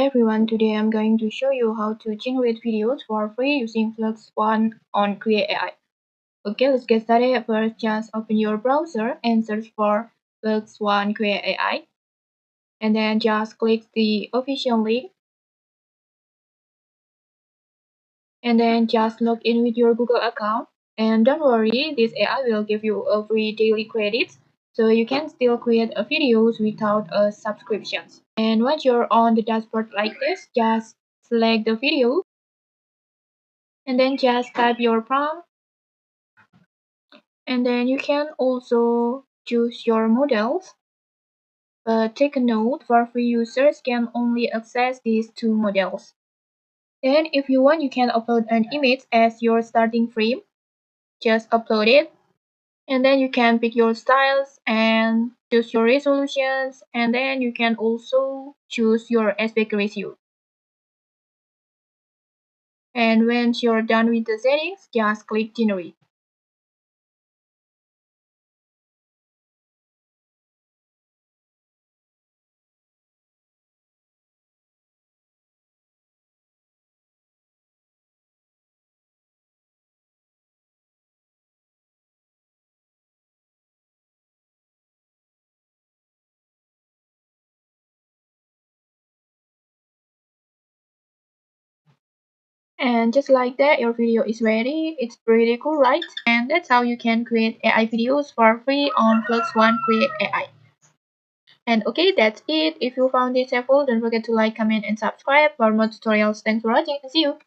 everyone, today I'm going to show you how to generate videos for free using Flux One on Krea.ai. Okay, let's get started. First, just open your browser and search for Flux One Krea.ai. And then just click the official link. And then just log in with your Google account. And don't worry, this AI will give you a free daily credits, so you can still create videos without a subscription. And once you're on the dashboard like this, just select the video and then just type your prompt, and then you can also choose your models, but take a note, for free users can only access these two models. Then if you want, you can upload an image as your starting frame. Just upload it, and then you can pick your styles and choose your resolutions, and then you can also choose your aspect ratio. And once you're done with the settings, just click generate. And just like that, your video is ready. It's pretty cool, right? And that's how you can create AI videos for free on Flux One Create AI. And okay, that's it. If you found this helpful, don't forget to like, comment, and subscribe for more tutorials. Thanks for watching, and see you.